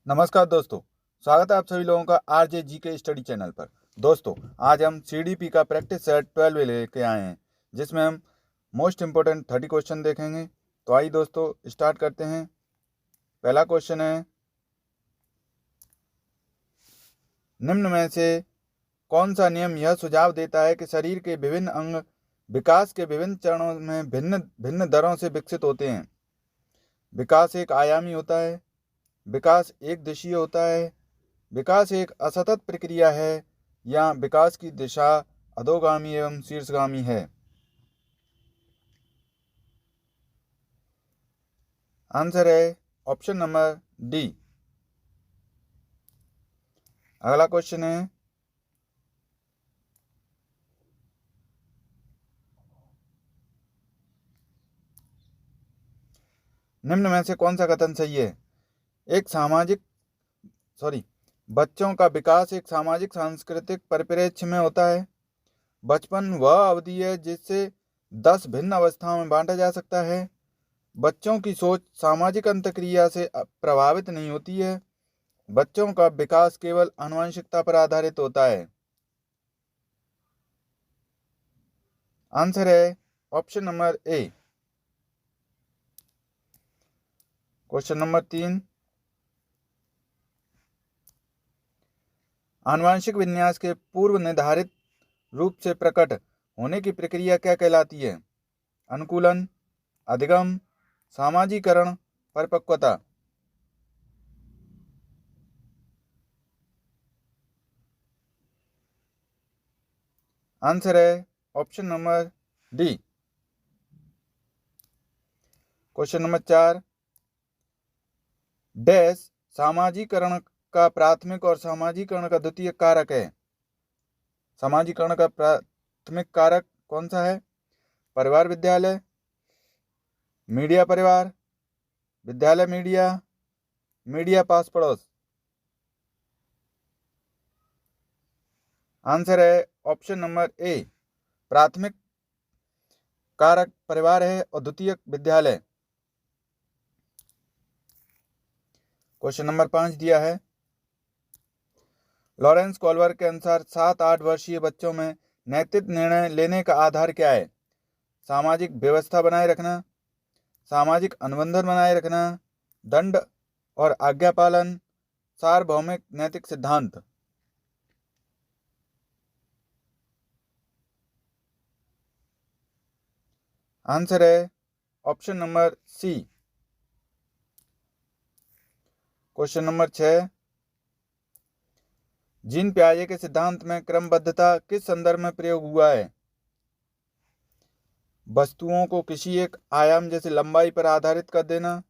नमस्कार दोस्तों। स्वागत है आप सभी लोगों का आरजे जी के स्टडी चैनल पर। दोस्तों, आज हम सीडीपी का प्रैक्टिस सेट 12 लेके आए हैं, जिसमें हम मोस्ट इम्पोर्टेंट 30 क्वेश्चन देखेंगे। तो आइए दोस्तों, स्टार्ट करते हैं। पहला क्वेश्चन है, निम्न में से कौन सा नियम यह सुझाव देता है कि शरीर के विभिन्न अंग विकास के विभिन्न चरणों में भिन्न भिन्न दरों से विकसित होते हैं? विकास एक आयामी होता है, विकास एक दिशीय होता है, विकास एक असतत प्रक्रिया है, या विकास की दिशा अधोगामी एवं शीर्षगामी है? आंसर है ऑप्शन नंबर डी। अगला क्वेश्चन है, निम्न में से कौन सा कथन सही है? एक सामाजिक सॉरी बच्चों का विकास एक सामाजिक सांस्कृतिक परिप्रेक्ष्य में होता है। बचपन वह अवधि है जिससे 10 भिन्न अवस्थाओं में बांटा जा सकता है। बच्चों की सोच सामाजिक अंतःक्रिया से प्रभावित नहीं होती है। बच्चों का विकास केवल आनुवंशिकता पर आधारित होता है। आंसर है ऑप्शन नंबर ए। क्वेश्चन नंबर 3, आनुवंशिक विन्यास के पूर्व निर्धारित रूप से प्रकट होने की प्रक्रिया क्या कहलाती है? अनुकूलन, अधिगम, सामाजीकरण, परिपक्वता। आंसर है option number D. Question number 4, dash सामाजीकरण का प्राथमिक और सामाजीकरण का द्वितीयक कारक है? सामाजीकरण का प्राथमिक कारक कौन सा है? परिवार विद्यालय, मीडिया परिवार, विद्यालय मीडिया, मीडिया पास पड़ोस। आंसर है ऑप्शन नंबर ए। प्राथमिक कारक परिवार है और द्वितीयक विद्यालय। क्वेश्चन नंबर 5 दिया है, लॉरेंस कोल्बर के अनुसार 7-8 वर्षीय बच्चों में नैतिक निर्णय लेने का आधार क्या है? सामाजिक व्यवस्था बनाए रखना, सामाजिक अनुबंधन बनाए रखना, दंड और आज्ञा पालन, सार्वभौमिक नैतिक सिद्धांत। आंसर है option number C. Question number 6, Jean पियाजे के सिद्धांत में क्रमबद्धता किस संदर्भ में प्रयोग हुआ है? वस्तुओं को किसी एक आयाम जैसे लंबाई पर आधारित कर देना,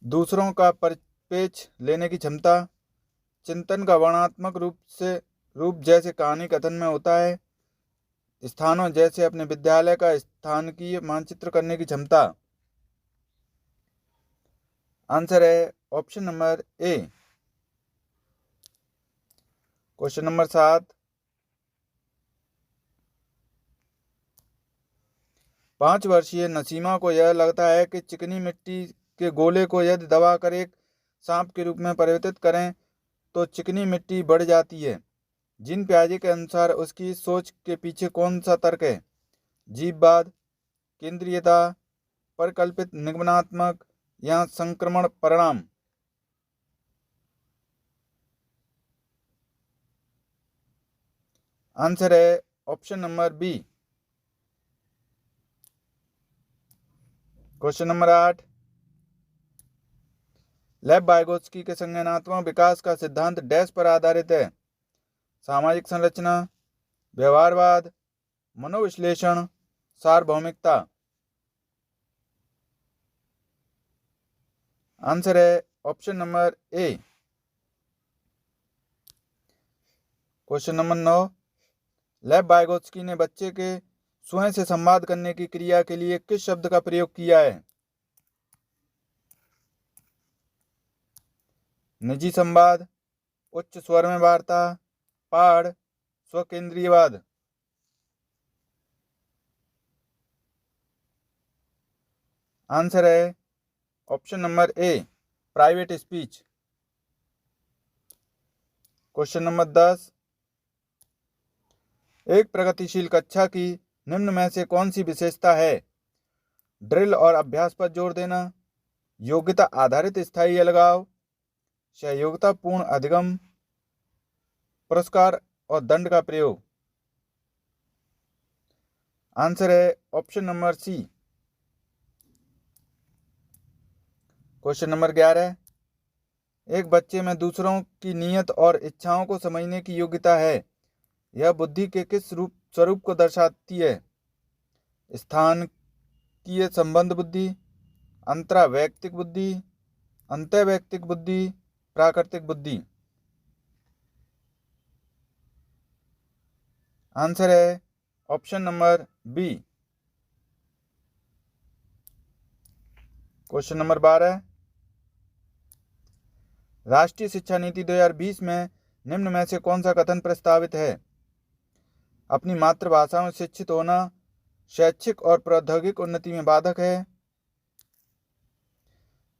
दूसरों का परिपेक्ष लेने की क्षमता, चिंतन का वर्णनात्मक रूप जैसे कहानी कथन में होता है, स्थानों जैसे अपने विद्यालय का स्थानकीय मानचित्र करने की क्षमता। आंसर है ऑप्शन नंबर ए। क्वेश्चन नंबर 7, 5 वर्षीय नसीमा को यह लगता है कि चिकनी मिट्टी के गोले को यदि दबाकर एक सांप के रूप में परिवर्तित करें तो चिकनी मिट्टी बढ़ जाती है। जीन पियाजे के अनुसार उसकी सोच के पीछे कौन सा तर्क है? जीववाद, केंद्रीयता, परिकल्पित निगमनात्मक, या संक्रमण परिणाम। आंसर है option number B. Question number 8, Lev Vygotsky के संज्ञानात्मक विकास का सिद्धांत डैश पर आधारित है? सामाजिक संरचना, व्यवहारवाद, मनोविश्लेषण, सार्वभौमिकता। आंसर है ऑप्शन नंबर ए। क्वेश्चन नंबर 9, लेव वाइगोत्स्की ने बच्चे के स्वयं से संवाद करने की क्रिया के लिए किस शब्द का प्रयोग किया है? निजी संवाद, उच्च स्वर में वार्ता, पाठ, स्वकेंद्रीयवाद। आंसर है ऑप्शन नंबर ए, प्राइवेट स्पीच। क्वेश्चन नंबर 10, एक प्रगतिशील कक्षा की निम्न में से कौन सी विशेषता है? ड्रिल और अभ्यास पर जोर देना, योग्यता आधारित स्थायी अलगाव, सहयोगितापूर्ण अधिगम, पुरस्कार और दंड का प्रयोग। आंसर है option number C. Question number 11, एक बच्चे में दूसरों की नीयत और इच्छाओं को समझने की योग्यता है। यह बुद्धि के किस स्वरूप को दर्शाती है? स्थानीय संबंध बुद्धि, अंतरावैयक्तिक बुद्धि, अंतर्वैयक्तिक बुद्धि, प्राकृतिक बुद्धि। आंसर है option number B. Question number 12, राष्ट्रीय शिक्षा नीति 2020 में निम्न में से कौन सा कथन प्रस्तावित है? अपनी मातृभाषा में शिक्षित होना शैक्षिक और प्रौद्योगिक उन्नति में बाधक है।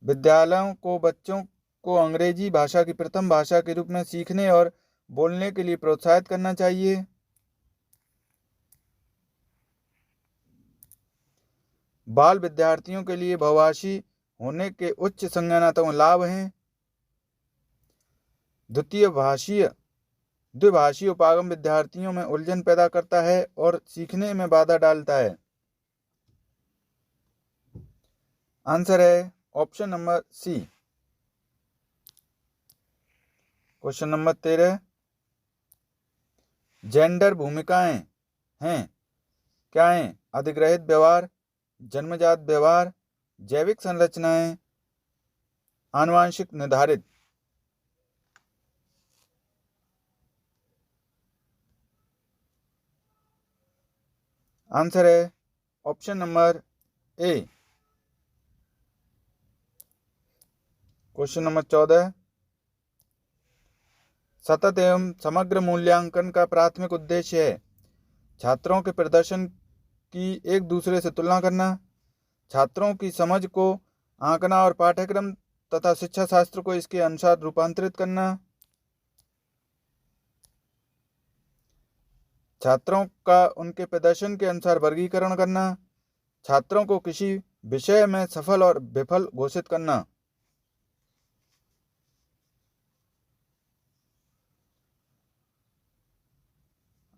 विद्यालयों को बच्चों को अंग्रेजी भाषा की प्रथम भाषा के रूप में सीखने और बोलने के लिए प्रोत्साहित करना चाहिए। बाल विद्यार्थियों के लिए बहुभाषी होने के उच्च संज्ञानात्मक लाभ हैं। द्विभाषी उपागम विद्यार्थियों में उलझन पैदा करता है और सीखने में बाधा डालता है। आंसर है option number C. Question number 13, gender भूमिकाएं हैं क्या हैं? अधिग्रहित व्यवहार, जन्मजात व्यवहार, जैविक संरचनाएं, आनुवांशिक निर्धारित। आंसर है ऑप्शन नंबर ए। क्वेश्चन नंबर 14, सतत एवं समग्र मूल्यांकन का प्राथमिक उद्देश्य है छात्रों के प्रदर्शन की एक दूसरे से तुलना करना, छात्रों की समझ को आंकना और पाठ्यक्रम तथा शिक्षा शास्त्र को इसके अनुसार रूपांतरित करना, छात्रों का उनके प्रदर्शन के अनुसार वर्गीकरण करना, छात्रों को किसी विषय में सफल और विफल घोषित करना।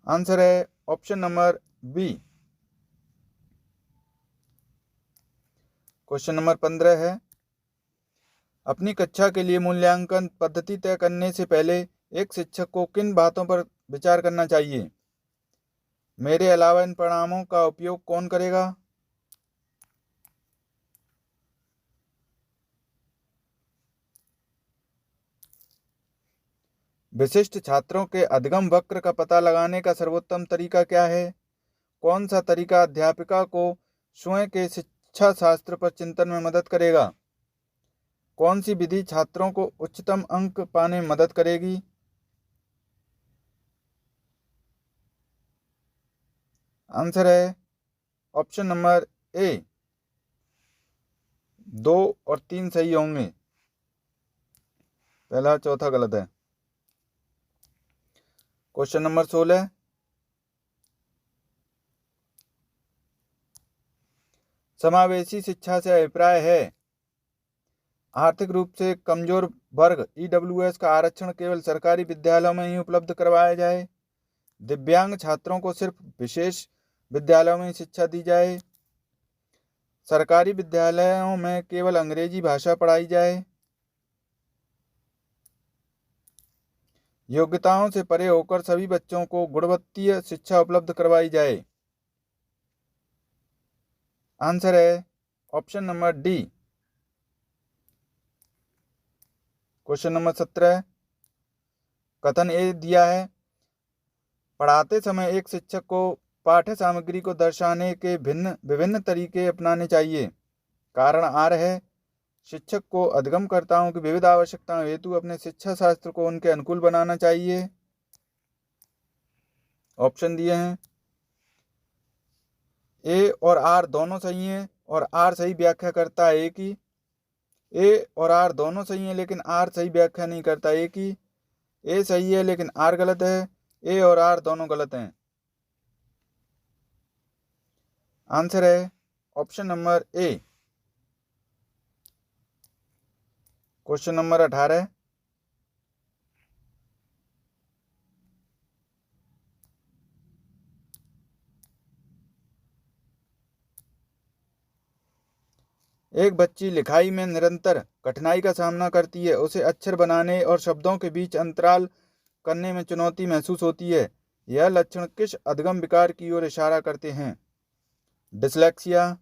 आंसर है option number B. Question number 15 है, अपनी कक्षा के लिए मूल्यांकन पद्धति तय करने से पहले एक शिक्षक को किन बातों पर विचार करना चाहिए? मेरे अलावा इन परिणामों का उपयोग कौन करेगा? विशिष्ट छात्रों के अधिगम वक्र का पता लगाने का सर्वोत्तम तरीका क्या है? कौन सा तरीका अध्यापिका को स्वयं के शिक्षा शास्त्र पर चिंतन में मदद करेगा? कौन सी विधि छात्रों को उच्चतम अंक पाने में मदद करेगी? आंसर है ऑप्शन नंबर ए। 2 और 3 सही होंगे, पहला चौथा गलत है। क्वेश्चन नंबर 16, समावेशी शिक्षा से अभिप्राय है आर्थिक रूप से कमजोर वर्ग ईडब्ल्यूएस का आरक्षण केवल सरकारी विद्यालयों में ही उपलब्ध करवाया जाए, दिव्यांग छात्रों को सिर्फ विशेष विद्यालयों में शिक्षा दी जाए, सरकारी विद्यालयों में केवल अंग्रेजी भाषा पढ़ाई जाए, योग्यताओं से परे होकर सभी बच्चों को गुणवत्तीय शिक्षा उपलब्ध करवाई जाए। आंसर है option number D. Question number 17, कथन ए दिया है, पढ़ाते समय एक शिक्षक को पाठ्य सामग्री को दर्शाने के विभिन्न तरीके अपनाने चाहिए। कारण आर है, शिक्षक को अधिगमकर्ताओं की विविध आवश्यकताओं हेतु अपने शिक्षा शास्त्र को उनके अनुकूल बनाना चाहिए। ऑप्शन दिए हैं, ए और आर दोनों सही हैं और आर सही व्याख्या करता है एक ही। ए और आर दोनों सही हैं लेकिन आर सही व्याख्या नहीं करता एक ही। ए सही है लेकिन आर गलत है। ए और आर दोनों गलत हैं। आंसर है ऑप्शन नंबर ए। Question number 18। एक बच्ची लिखाई में निरंतर कठिनाई का सामना करती है। उसे अक्षर बनाने और शब्दों के बीच अंतराल करने में चुनौती महसूस होती है। यह लक्षण किस अधगम विकार की ओर इशारा करते हैं? डिसलेक्सिया,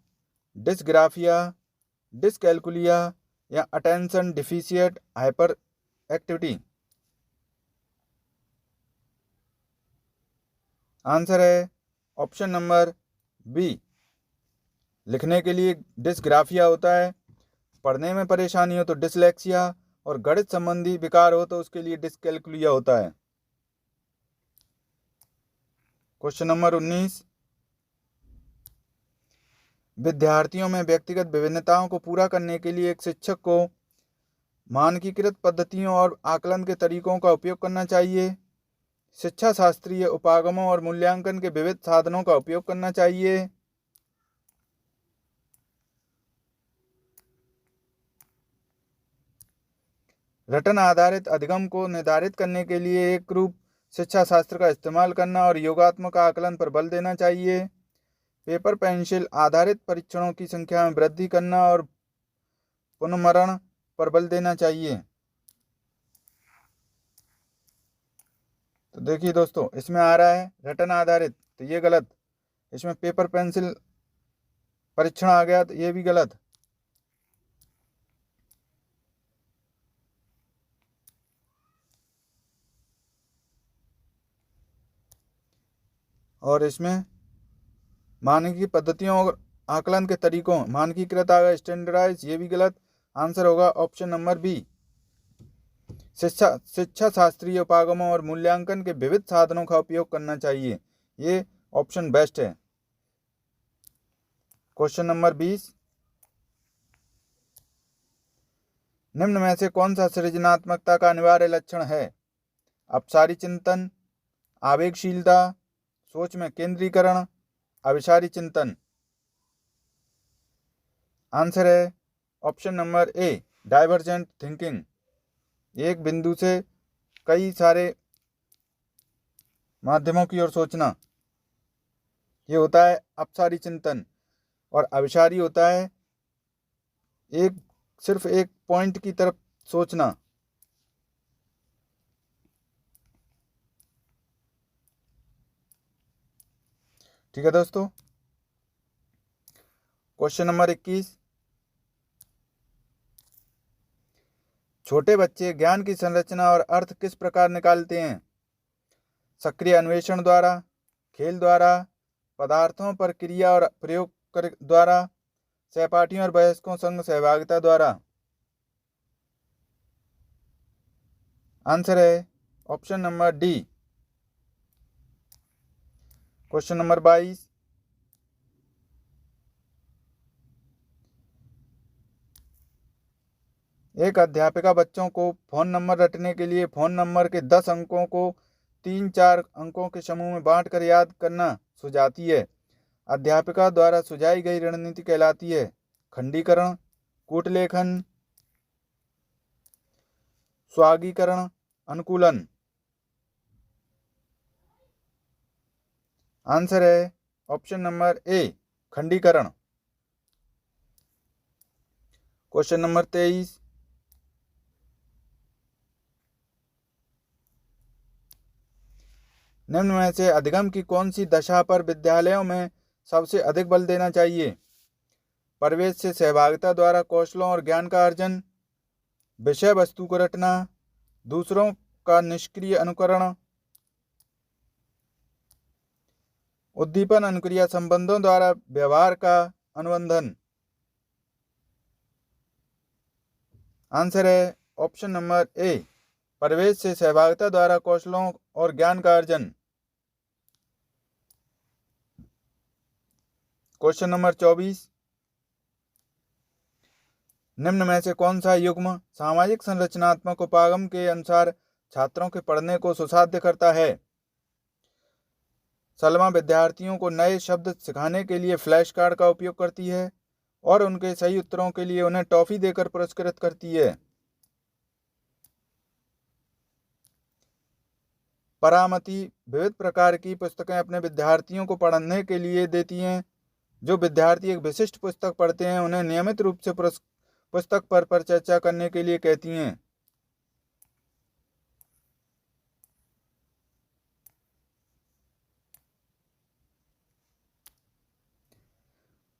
डिसग्राफिया, डिसकैलकुलिया या attention deficient hyper activity. Answer है ऑप्शन नंबर बी। लिखने के लिए डिसग्राफिया होता है, पढ़ने में परेशानी हो तो डिसलेक्सिया, और गणित संबंधी विकार हो तो उसके लिए डिसकैलकुलिया होता है। Question number 19। विद्यार्थियों में व्यक्तिगत विभिन्नताओं को पूरा करने के लिए एक शिक्षक को मानकीकृत पद्धतियों और आकलन के तरीकों का उपयोग करना चाहिए। शिक्षा शास्त्रीय उपागमों और मूल्यांकन के विविध साधनों का उपयोग करना चाहिए। रटन आधारित अधिगम को निर्धारित करने के लिए एक रूप शिक्षा शास्त्र का इस्तेमाल करना और योगात्मक आकलन पर बल देना चाहिए। पेपर पेंसिल आधारित परीक्षणों की संख्या में वृद्धि करना और पुनर्मरण पर बल देना चाहिए। तो देखिए दोस्तों, इसमें आ रहा है रटन आधारित, तो ये गलत। इसमें पेपर पेंसिल परीक्षण आ गया तो ये भी गलत। और इसमें मानकीकृत पद्धतियों और आकलन के तरीकों, मानकीकृत आ गया स्टैंडर्डाइज, ये भी गलत। आंसर होगा ऑप्शन नंबर बी। शिक्षा शास्त्रीय उपागमों और मूल्यांकन के विविध साधनों का उपयोग करना चाहिए, ये ऑप्शन बेस्ट है। Question number 20। निम्न में से कौन सा सृजनात्मकता का अनिवार्य लक्षण है? अपसारी चिंतन, आवेगशीलता, सोच में केंद्रीकरण, अविचारी चिंतन। आंसर है ऑप्शन नंबर ए, डाइवर्जेंट थिंकिंग। एक बिंदु से कई सारे माध्यमों की ओर सोचना, ये होता है अपसारी चिंतन। और अविचारी होता है सिर्फ एक पॉइंट की तरफ सोचना। ठीक है दोस्तों। Question number 21। छोटे बच्चे ज्ञान की संरचना और अर्थ किस प्रकार निकालते हैं? सक्रिय अन्वेषण द्वारा, खेल द्वारा, पदार्थों पर क्रिया और प्रयोग द्वारा, सहपाठियों और वयस्कों संग सहभागिता द्वारा। आंसर है option number D. Question number 22। एक अध्यापिका बच्चों को फोन नंबर रटने के लिए फोन नंबर के 10 अंकों को 3-4 अंकों के समूह में बांटकर याद करना सुझाती है। अध्यापिका द्वारा सुझाई गई रणनीति कहलाती है खंडीकरण, कूटलेखन, स्वागीकरण, अनुकूलन। आंसर है ऑप्शन नंबर ए, खंडीकरण। Question number 23। निम्न में से अधिगम की कौन सी दशा पर विद्यालयों में सबसे अधिक बल देना चाहिए? परिवेश से सहभागिता द्वारा कौशलों और ज्ञान का अर्जन, विषय वस्तु को रटना, दूसरों का निष्क्रिय अनुकरण, उद्दीपन अनुक्रिया संबंधों द्वारा व्यवहार का अनुबंधन। आंसर है ऑप्शन नंबर ए, परिवेश से सहभागिता द्वारा कौशलों और ज्ञान का अर्जन। Question number 24। निम्न में से कौन सा युग्म सामाजिक संरचनात्मक उपागम के अनुसार छात्रों के पढ़ने को सुसाध्य करता है? सलमा विद्यार्थियों को नए शब्द सिखाने के लिए फ्लैश कार्ड का उपयोग करती है और उनके सही उत्तरों के लिए उन्हें टॉफी देकर पुरस्कृत करती है। परामति विविध प्रकार की पुस्तकें अपने विद्यार्थियों को पढ़ने के लिए देती हैं। जो विद्यार्थी एक विशिष्ट पुस्तक पढ़ते हैं उन्हें नियमित रूप से पुस्तक पर चर्चा करने के लिए कहती हैं।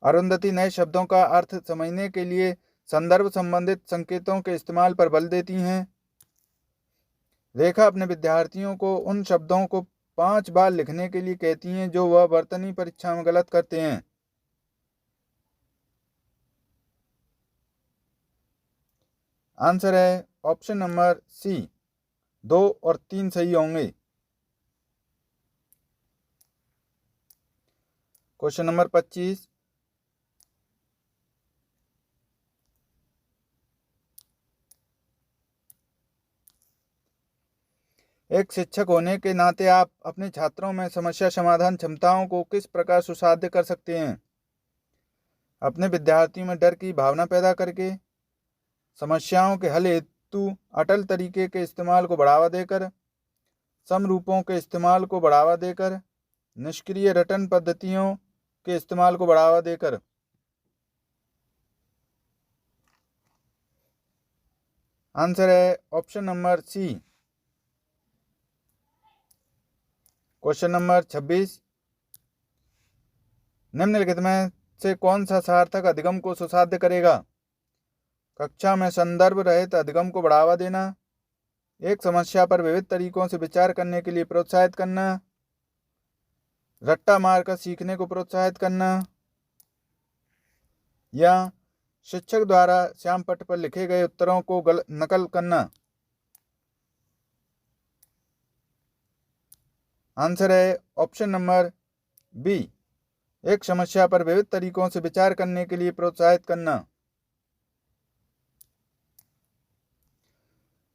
अरुंधति नए शब्दों का अर्थ समझने के लिए संदर्भ संबंधित संकेतों के इस्तेमाल पर बल देती हैं। रेखा अपने विद्यार्थियों को उन शब्दों को 5 बार लिखने के लिए कहती हैं जो वह वर्तनी परीक्षा में गलत करते हैं। आंसर है ऑप्शन नंबर सी, 2 और 3 सही होंगे। क्वेश्चन नंबर 25, एक शिक्षक होने के नाते आप अपने छात्रों में समस्या समाधान क्षमताओं को किस प्रकार सुसाध्य कर सकते हैं? अपने विद्यार्थियों में डर की भावना पैदा करके, समस्याओं के हल हेतु अटल तरीके के इस्तेमाल को बढ़ावा देकर, समरूपों के इस्तेमाल को बढ़ावा देकर, निष्क्रिय रटन पद्धतियों के इस्तेमाल को बढ़ावा देकर। आंसर है option number C. Question number 26, निम्नलिखित में से कौन सा सार्थक अधिगम को सुसाध्य करेगा? कक्षा में संदर्भ रहित अधिगम को बढ़ावा देना, एक समस्या पर विविध तरीकों से विचार करने के लिए प्रोत्साहित करना, रट्टा मारकर सीखने को प्रोत्साहित करना, या शिक्षक द्वारा श्यामपट्ट पर लिखे गए उत्तरों को नकल करना। आंसर है ऑप्शन नंबर बी, एक समस्या पर विविध तरीकों से विचार करने के लिए प्रोत्साहित करना।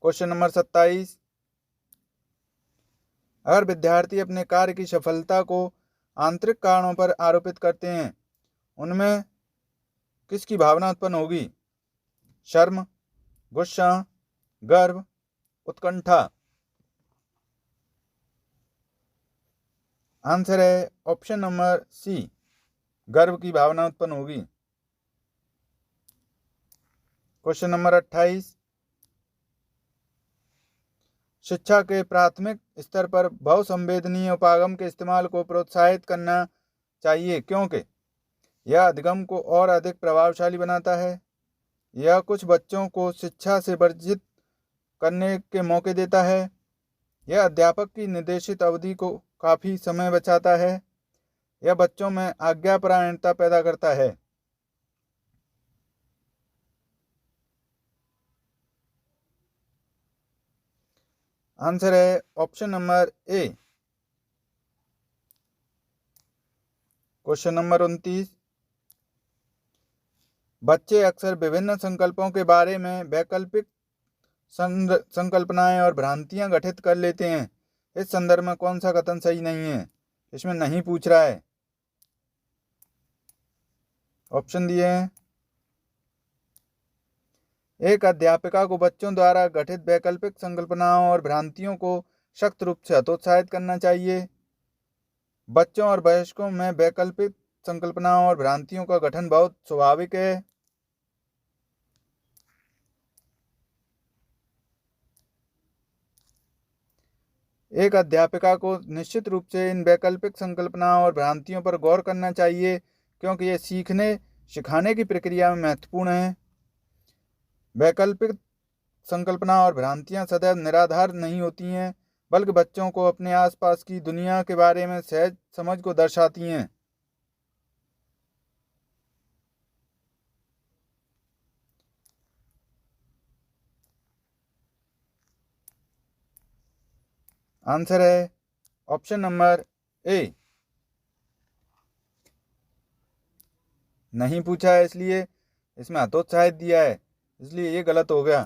क्वेश्चन नंबर 27, अगर विद्यार्थी अपने कार्य की सफलता को आंतरिक कारणों पर आरोपित करते हैं, उनमें किसकी भावना उत्पन्न होगी? शर्म, गुस्सा, गर्व, उत्कंठा। आंसर है ऑप्शन नंबर सी, गर्व की भावना उत्पन्न होगी। क्वेश्चन नंबर 28, शिक्षा के प्राथमिक स्तर पर बहुसंवेदनीय उपागम के इस्तेमाल को प्रोत्साहित करना चाहिए क्योंकि यह अधिगम को और अधिक प्रभावशाली बनाता है। यह कुछ बच्चों को शिक्षा से वर्जित करने के मौके देता है। यह अध्यापक की निर्देशित अवधि को काफ़ी समय बचाता है। यह बच्चों में आज्ञापरायणता पैदा करता है। आंसर है ऑप्शन नंबर ए। क्वेश्चन नंबर 29, बच्चे अक्सर विभिन्न संकल्पों के बारे में वैकल्पिक संकल्पनाएं और भ्रांतियां गठित कर लेते हैं। इस संदर्भ में कौन सा कथन सही नहीं है? इसमें नहीं पूछ रहा है, ऑप्शन दिए हैं। एक अध्यापिका को बच्चों द्वारा गठित वैकल्पिक संकल्पनाओं और भ्रांतियों को सख्त रूप से हतोत्साहित करना चाहिए। बच्चों और वयस्कों में वैकल्पिक संकल्पनाओं और भ्रांतियों का गठन बहुत स्वाभाविक है। एक अध्यापिका को निश्चित रूप से इन वैकल्पिक संकल्पनाओं और भ्रांतियों पर गौर करना चाहिए क्योंकि ये सीखने सिखाने की प्रक्रिया में महत्वपूर्ण है। वैकल्पिक संकल्पना और भ्रांतियां सदैव निराधार नहीं होती हैं, बल्कि बच्चों को अपने आसपास की दुनिया के बारे में सहज समझ को दर्शाती हैं। आंसर है ऑप्शन नंबर ए। नहीं पूछा है इसलिए इसमें हतोत्साहित दिया है। इसलिए ये गलत हो गया।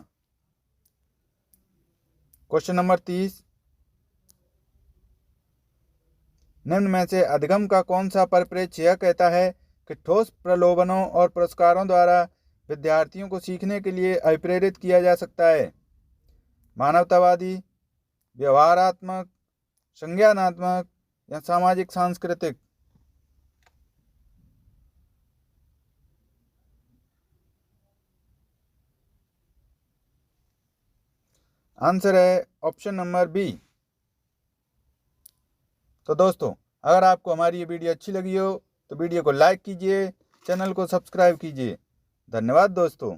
क्वेश्चन नंबर 30, निम्न में से अधिगम का कौन सा परिप्रेक्ष्य यह कहता है कि ठोस प्रलोभनों और पुरस्कारों द्वारा विद्यार्थियों को सीखने के लिए अभिप्रेरित किया जा सकता है? मानवतावादी, व्यवहारात्मक, संज्ञानात्मक या सामाजिक सांस्कृतिक? आंसर है ऑप्शन नंबर बी। तो दोस्तों, अगर आपको हमारी ये वीडियो अच्छी लगी हो तो वीडियो को लाइक कीजिए, चैनल को सब्सक्राइब कीजिए। धन्यवाद दोस्तों।